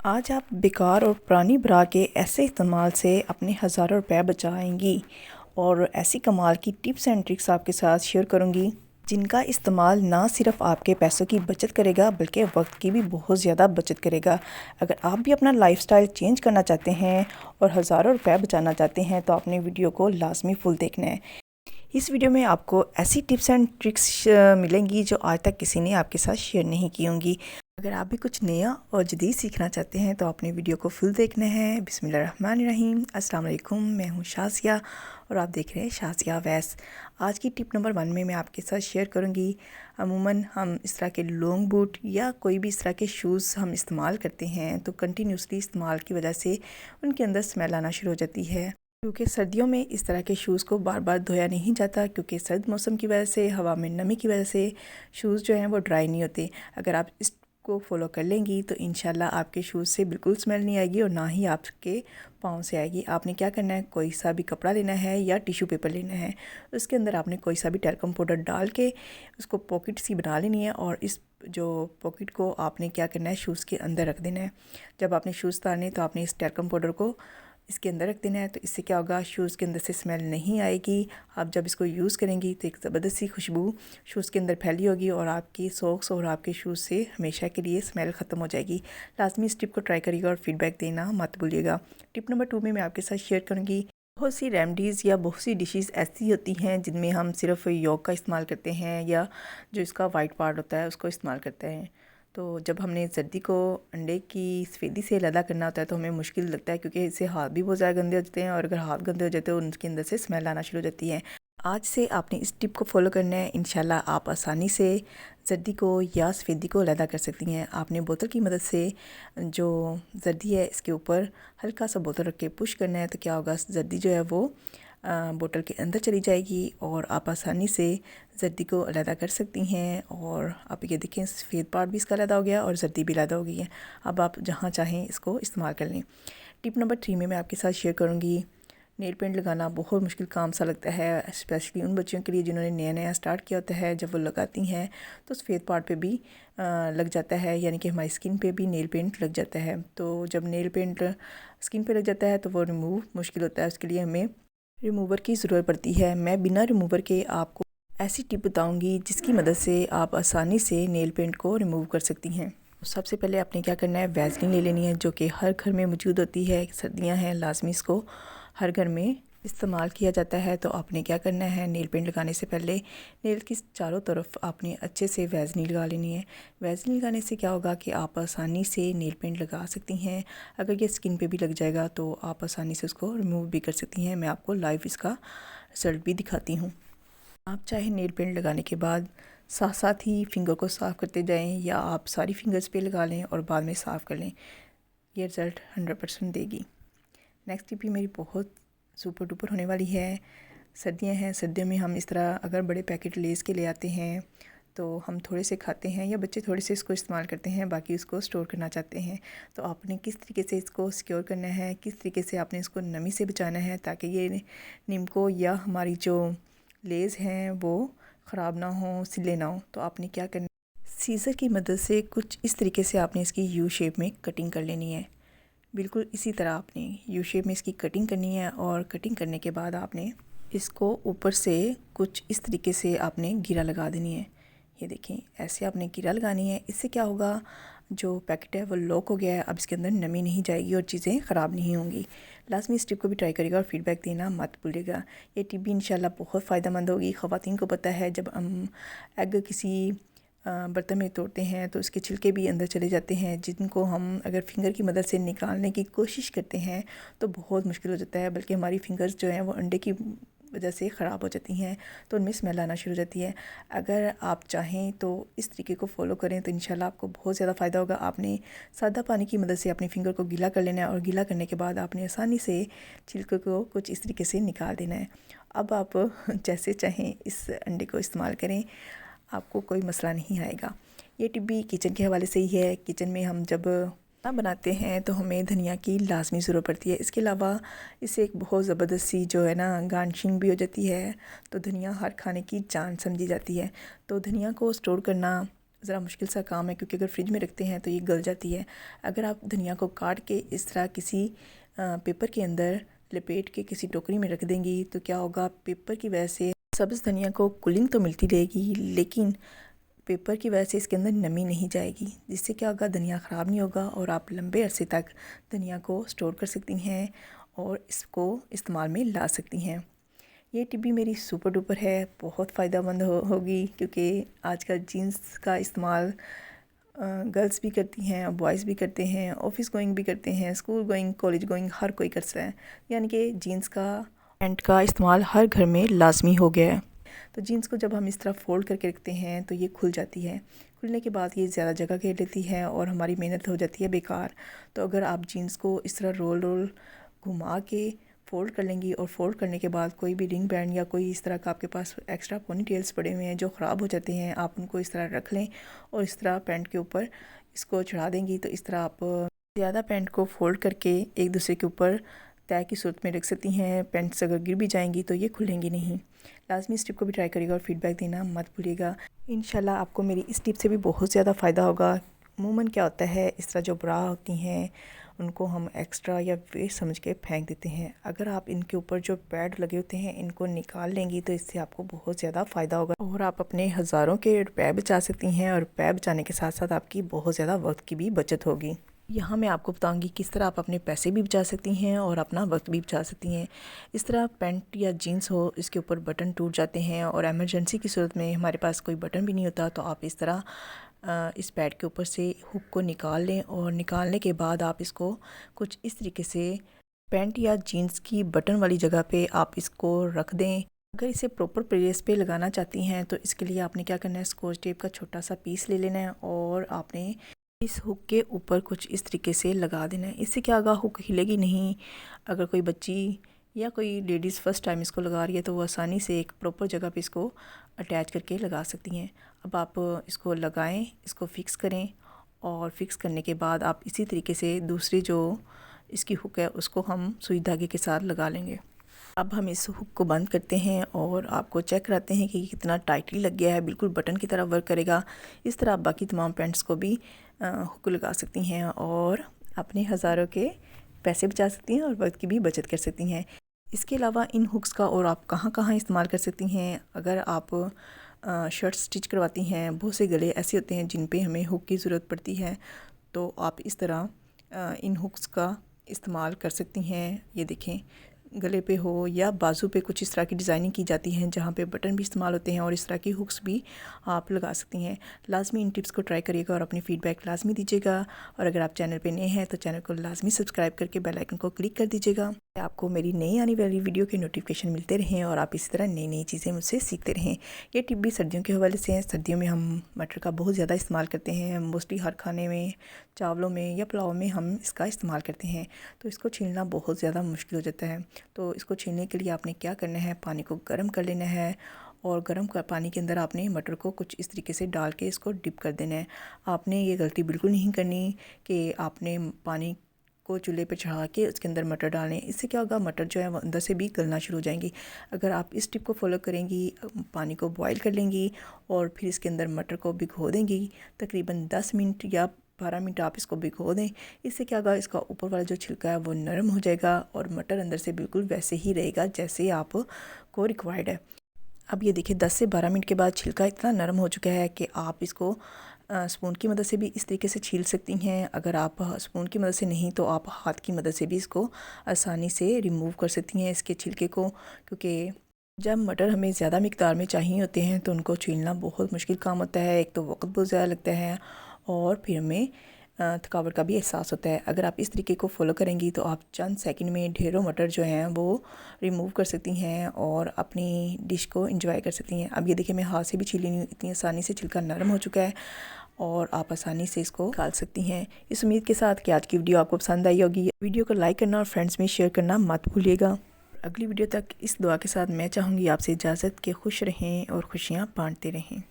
आज आप बेकार और पुरानी ब्रा के ऐसे इस्तेमाल से अपने हज़ारों रुपए बचाएंगी और ऐसी कमाल की टिप्स एंड ट्रिक्स आपके साथ शेयर करूंगी जिनका इस्तेमाल ना सिर्फ आपके पैसों की बचत करेगा बल्कि वक्त की भी बहुत ज़्यादा बचत करेगा। अगर आप भी अपना लाइफस्टाइल चेंज करना चाहते हैं और हज़ारों रुपए बचाना चाहते हैं तो आपने वीडियो को लाजमी फुल देखना है। इस वीडियो में आपको ऐसी टिप्स एंड ट्रिक्स मिलेंगी जो आज तक किसी ने आपके साथ शेयर नहीं की होंगी। अगर आप भी कुछ नया और जदीद सीखना चाहते हैं तो आपने वीडियो को फुल देखना है। बिस्मिल्लाहिर्रहमानिर्रहीम। अस्सलाम वालेकुम, मैं हूँ शाज़िया और आप देख रहे हैं शाज़िया वैस। आज की टिप नंबर 1 में मैं आपके साथ शेयर करूँगी। अमूमन हम इस तरह के लॉन्ग बूट या कोई भी इस तरह के शूज़ हम इस्तेमाल करते हैं तो कंटिन्यूसली इस्तेमाल की वजह से उनके अंदर स्मेल आना शुरू हो जाती है, क्योंकि सर्दियों में इस तरह के शूज़ को बार बार धोया नहीं जाता, क्योंकि सर्द मौसम की वजह से, हवा में नमी की वजह से शूज़ जो हैं वो ड्राई नहीं होते। अगर आप इसको फॉलो कर लेंगी तो इंशाल्लाह आपके शूज़ से बिल्कुल स्मेल नहीं आएगी और ना ही आपके पाँव से आएगी। आपने क्या करना है, कोई सा भी कपड़ा लेना है या टिश्यू पेपर लेना है, उसके अंदर आपने कोई सा भी टैल्कम पाउडर डाल के उसको पॉकेट सी बना लेनी है और इस जो पॉकेट को आपने क्या करना है, शूज़ के अंदर रख देना है। जब आपने शूज़ उतारने तो आपने इस टैल्कम पाउडर को इसके अंदर रख देना है। तो इससे क्या होगा, शूज़ के अंदर से स्मेल नहीं आएगी। आप जब इसको यूज़ करेंगी तो एक ज़बरदस्त सी खुशबू शूज़ के अंदर फैली होगी और आपकी सॉक्स और आपके शूज़ से हमेशा के लिए स्मेल ख़त्म हो जाएगी। लाजमी इस टिप को ट्राई करिएगा और फीडबैक देना मत भूलिएगा। टिप नंबर 2 में मैं आपके साथ शेयर करूँगी, बहुत सी रेमडीज़ या बहुत सी डिशेस ऐसी होती हैं जिनमें हम सिर्फ योग का इस्तेमाल करते हैं या जो इसका वाइट पार्ट होता है उसको इस्तेमाल करते हैं। तो जब हमने जर्दी को अंडे की सफ़ेदी से अलग करना होता है तो हमें मुश्किल लगता है, क्योंकि इससे हाथ भी बहुत ज़्यादा गंदे हो जाते हैं और अगर हाथ गंदे हो जाते हैं तो उनके अंदर से स्मेल आना शुरू हो जाती है। आज से आपने इस टिप को फॉलो करना है। इंशाल्लाह आप आसानी से जर्दी को या सफ़ेदी को अलग कर सकती हैं। आपने बोतल की मदद से जो जर्दी है इसके ऊपर हल्का सा बोतल रख के पुश करना है, तो क्या होगा, जर्दी जो है वो बोतल के अंदर चली जाएगी और आप आसानी से जर्दी को अलग कर सकती हैं। और आप ये देखें, सफ़ेद पार्ट भी इसका अलग हो गया और जर्दी भी अलग हो गई है। अब आप जहाँ चाहें इसको इस्तेमाल कर लें। टिप नंबर 3 में मैं आपके साथ शेयर करूँगी, नेल पेंट लगाना बहुत मुश्किल काम सा लगता है, स्पेशली उन बच्चियों के लिए जिन्होंने नया नया स्टार्ट किया होता है। जब वो लगाती हैं तो सफ़ेद पार्ट पे भी लग जाता है, यानी कि हमारी स्किन पे भी नेल पेंट लग जाता है। तो जब नेल पेंट स्किन पे लग जाता है तो वो रिमूव मुश्किल होता है, उसके लिए हमें रिमूवर की ज़रूरत पड़ती है। मैं बिना रिमूवर के आपको ऐसी टिप बताऊंगी जिसकी मदद से आप आसानी से नेल पेंट को रिमूव कर सकती हैं। सबसे पहले आपने क्या करना है, वैसलीन ले लेनी है जो कि हर घर में मौजूद होती है। सर्दियां हैं, लाजमी इसको हर घर में इस्तेमाल किया जाता है। तो आपने क्या करना है, नेल पेंट लगाने से पहले नेल की चारों तरफ आपने अच्छे से वैसलीन लगा लेनी है। वैसलीन लगाने से क्या होगा कि आप आसानी से नेल पेंट लगा सकती हैं। अगर ये स्किन पे भी लग जाएगा तो आप आसानी से उसको रिमूव भी कर सकती हैं। मैं आपको लाइव इसका रिज़ल्ट भी दिखाती हूँ। आप चाहे नेल पेंट लगाने के बाद साथ साथ ही फिंगर को साफ़ करते जाएं या आप सारी फिंगर्स पे लगा लें और बाद में साफ़ कर लें, ये रिज़ल्ट 100% देगी। नेक्स्ट टिप भी मेरी बहुत सुपर डुपर होने वाली है। सर्दियां हैं, सर्दियों में हम इस तरह अगर बड़े पैकेट लेस के ले आते हैं तो हम थोड़े से खाते हैं या बच्चे थोड़े से इसको इस्तेमाल करते हैं, बाकी उसको स्टोर करना चाहते हैं। तो आपने किस तरीके से इसको सिक्योर करना है, किस तरीके से आपने इसको नमी से बचाना है ताकि ये निम्को या हमारी जो लेस हैं वो ख़राब ना हो, सिले ना हो। तो आपने क्या करना, सीज़र की मदद से कुछ इस तरीके से आपने इसकी यू शेप में कटिंग कर लेनी है। बिल्कुल इसी तरह आपने यू शेप में इसकी कटिंग करनी है और कटिंग करने के बाद आपने इसको ऊपर से कुछ इस तरीके से आपने गिरा लगा देनी है। ये देखें, ऐसे आपने गिरा लगानी है। इससे क्या होगा, जो पैकेट है वो लॉक हो गया है, अब इसके अंदर नमी नहीं जाएगी और चीज़ें ख़राब नहीं होंगी। लाजमी इस टिप को भी ट्राई करिएगा और फीडबैक देना मत भूलिएगा। ये टिप भी इंशाल्लाह बहुत फ़ायदेमंद होगी। ख़वातीन को पता है जब हम एग किसी बर्तन में तोड़ते हैं तो उसके छिलके भी अंदर चले जाते हैं, जिनको हम अगर फिंगर की मदद से निकालने की कोशिश करते हैं तो बहुत मुश्किल हो जाता है, बल्कि हमारी फिंगर्स जो हैं वो अंडे की वजह से ख़राब हो जाती हैं, तो उनमें स्मेल आना शुरू हो जाती है। अगर आप चाहें तो इस तरीके को फॉलो करें तो इंशाल्लाह आपको बहुत ज़्यादा फ़ायदा होगा। आपने सादा पानी की मदद से अपनी फ़िंगर को गीला कर लेना है और गीला करने के बाद आपने आसानी से छिलके को कुछ इस तरीके से निकाल देना है। अब आप जैसे चाहें इस अंडे को इस्तेमाल करें, आपको कोई मसला नहीं आएगा। ये टिप भी किचन के हवाले से ही है। किचन में हम जब खाना बनाते हैं तो हमें धनिया की लाजमी ज़रूरत पड़ती है। इसके अलावा इससे एक बहुत ज़बरदस्त सी जो है ना गार्निशिंग भी हो जाती है। तो धनिया हर खाने की जान समझी जाती है। तो धनिया को स्टोर करना ज़रा मुश्किल सा काम है, क्योंकि अगर फ्रिज में रखते हैं तो ये गल जाती है। अगर आप धनिया को काट के इस तरह किसी पेपर के अंदर लपेट के किसी टोकरी में रख देंगी तो क्या होगा, पेपर की वजह से सब्ज़ धनिया को कूलिंग तो मिलती रहेगी, लेकिन पेपर की वजह से इसके अंदर नमी नहीं जाएगी, जिससे क्या होगा, धनिया ख़राब नहीं होगा और आप लंबे अरसे तक धनिया को स्टोर कर सकती हैं और इसको इस्तेमाल में ला सकती हैं। ये टिप भी मेरी सुपर डुपर है, बहुत फ़ायदेमंद होगी, क्योंकि आजकल जीन्स का इस्तेमाल गर्ल्स भी करती हैं, बॉयज़ भी करते हैं, ऑफिस गोइंग भी करते हैं, स्कूल गोइंग, कॉलेज गोइंग, हर कोई करता है। यानी कि जीन्स का पैंट का इस्तेमाल हर घर में लाजमी हो गया है। तो जीन्स को जब हम इस तरह फ़ोल्ड करके रखते हैं तो ये खुल जाती है। खुलने के बाद ये ज़्यादा जगह घेर लेती है और हमारी मेहनत हो जाती है बेकार। तो अगर आप जीन्स को इस तरह रोल घुमा के फ़ोल्ड कर लेंगी और फ़ोल्ड करने के बाद कोई भी रिंग बैंड या कोई इस तरह का आपके पास एक्स्ट्रा पोनी टेल्स पड़े हुए हैं जो ख़राब हो जाते हैं, आप उनको इस तरह रख लें और इस तरह पैंट के ऊपर इसको चढ़ा देंगी। तो इस तरह आप ज़्यादा पैंट को फ़ोल्ड करके एक दूसरे के ऊपर तय की सूरत में रख सकती हैं। पैंट्स अगर गिर भी जाएंगी तो ये खुलेंगी नहीं। लाजमी इस टिप को भी ट्राई करिएगा और फीडबैक देना मत भूलिएगा। इंशाल्लाह आपको मेरी इस टिप से भी बहुत ज़्यादा फ़ायदा होगा। अमूमन क्या होता है, इस तरह जो ब्रा होती हैं उनको हम एक्स्ट्रा या वेस्ट समझ के फेंक देते हैं। अगर आप इनके ऊपर जो पैड लगे होते हैं इनको निकाल लेंगी तो इससे आपको बहुत ज़्यादा फ़ायदा होगा और आप अपने हज़ारों के रुपए बचा सकती हैं और रुपए बचाने के साथ साथ आपकी बहुत ज़्यादा वक्त की भी बचत होगी। यहाँ मैं आपको बताऊंगी किस तरह आप अपने पैसे भी बचा सकती हैं और अपना वक्त भी बचा सकती हैं। इस तरह पैंट या जीन्स हो, इसके ऊपर बटन टूट जाते हैं और एमरजेंसी की सूरत में हमारे पास कोई बटन भी नहीं होता, तो आप इस तरह इस पैड के ऊपर से हुक को निकाल लें और निकालने के बाद आप इसको कुछ इस तरीके से पैंट या जीन्स की बटन वाली जगह पे आप इसको रख दें। अगर इसे प्रॉपर प्लेस पे लगाना चाहती हैं तो इसके लिए आपने क्या करना है, स्कॉच टेप का छोटा सा पीस ले लेना है और आपने इस हुक के ऊपर कुछ इस तरीके से लगा देना है। इससे क्या होगा, हुक हिलेगी नहीं। अगर कोई बच्ची या कोई लेडीज़ फ़र्स्ट टाइम इसको लगा रही है तो वो आसानी से एक प्रॉपर जगह पे इसको अटैच करके लगा सकती हैं। अब आप इसको लगाएं, इसको फ़िक्स करें और फ़िक्स करने के बाद आप इसी तरीके से दूसरी जो इसकी हुक है उसको हम सुई धागे के साथ लगा लेंगे। अब हम इस हुक को बंद करते हैं और आपको चेक कराते हैं कि कितना टाइटली लग गया है, बिल्कुल बटन की तरह वर्क करेगा। इस तरह आप बाकी तमाम पैंट्स को भी हुक लगा सकती हैं और अपने हज़ारों के पैसे बचा सकती हैं और वक्त की भी बचत कर सकती हैं। इसके अलावा इन हुक्स का और आप कहाँ कहाँ इस्तेमाल कर सकती हैं, अगर आप शर्ट स्टिच करवाती हैं, बहुत से गले ऐसे होते हैं जिन पे हमें हुक की ज़रूरत पड़ती है, तो आप इस तरह इन हुक्स का इस्तेमाल कर सकती हैं। ये देखें, गले पे हो या बाजू पे कुछ इस तरह की डिज़ाइनिंग की जाती हैं जहाँ पे बटन भी इस्तेमाल होते हैं और इस तरह की हुक्स भी आप लगा सकती हैं। लाजमी इन टिप्स को ट्राई करिएगा और अपनी फ़ीडबैक लाजमी दीजिएगा। और अगर आप चैनल पे नए हैं तो चैनल को लाजमी सब्सक्राइब करके बेल आइकन को क्लिक कर दीजिएगा। आपको मेरी नई आने वाली वीडियो के नोटिफिकेशन मिलते रहें और आप इसी तरह नई नई चीज़ें मुझसे सीखते रहें। ये टिप भी सर्दियों के हवाले से हैं। सर्दियों में हम मटर का बहुत ज़्यादा इस्तेमाल करते हैं, मोस्टली हर खाने में, चावलों में या पुलाव में हम इसका इस्तेमाल करते हैं। तो इसको छीलना बहुत ज़्यादा मुश्किल हो जाता है। तो इसको छीलने के लिए आपने क्या करना है, पानी को गर्म कर लेना है और गर्म पानी के अंदर आपने मटर को कुछ इस तरीके से डाल के इसको डिप कर देना है। आपने ये गलती बिल्कुल नहीं करनी कि आपने पानी को चूल्हे पे चढ़ा के उसके अंदर मटर डालें। इससे क्या होगा, मटर जो है वो अंदर से भी गलना शुरू हो जाएंगी। अगर आप इस टिप को फॉलो करेंगी, पानी को बॉईल कर लेंगी और फिर इसके अंदर मटर को भिगो देंगी, तकरीबन 10 मिनट या 12 मिनट आप इसको भिगो दें। इससे क्या होगा, इसका ऊपर वाला जो छिलका है वो नरम हो जाएगा और मटर अंदर से बिल्कुल वैसे ही रहेगा जैसे आपको रिक्वायर्ड है। अब ये देखिए 10 से 12 मिनट के बाद छिलका इतना नरम हो चुका है कि आप इसको स्पून की मदद से भी इस तरीके से छील सकती हैं। अगर आप स्पून की मदद से नहीं तो आप हाथ की मदद से भी इसको आसानी से रिमूव कर सकती हैं इसके छिलके को, क्योंकि जब मटर हमें ज़्यादा मिकदार में चाहिए होते हैं तो उनको छीलना बहुत मुश्किल काम होता है। एक तो वक्त बहुत ज़्यादा लगता है और फिर हमें थकावट का भी एहसास होता है। अगर आप इस तरीके को फॉलो करेंगी तो आप चंद सेकंड में ढेरों मटर जो हैं वो रिमूव कर सकती हैं और अपनी डिश को एंजॉय कर सकती हैं। अब ये देखिए मैं हाथ से भी छीली नहीं, इतनी आसानी से छिलका नरम हो चुका है और आप आसानी से इसको निकाल सकती हैं। इस उम्मीद के साथ कि आज की वीडियो आपको पसंद आई होगी। वीडियो को लाइक करना और फ्रेंड्स में शेयर करना मत भूलिएगा। अगली वीडियो तक इस दुआ के साथ मैं चाहूँगी आपसे इजाज़त के खुश रहें और खुशियाँ बांटते रहें।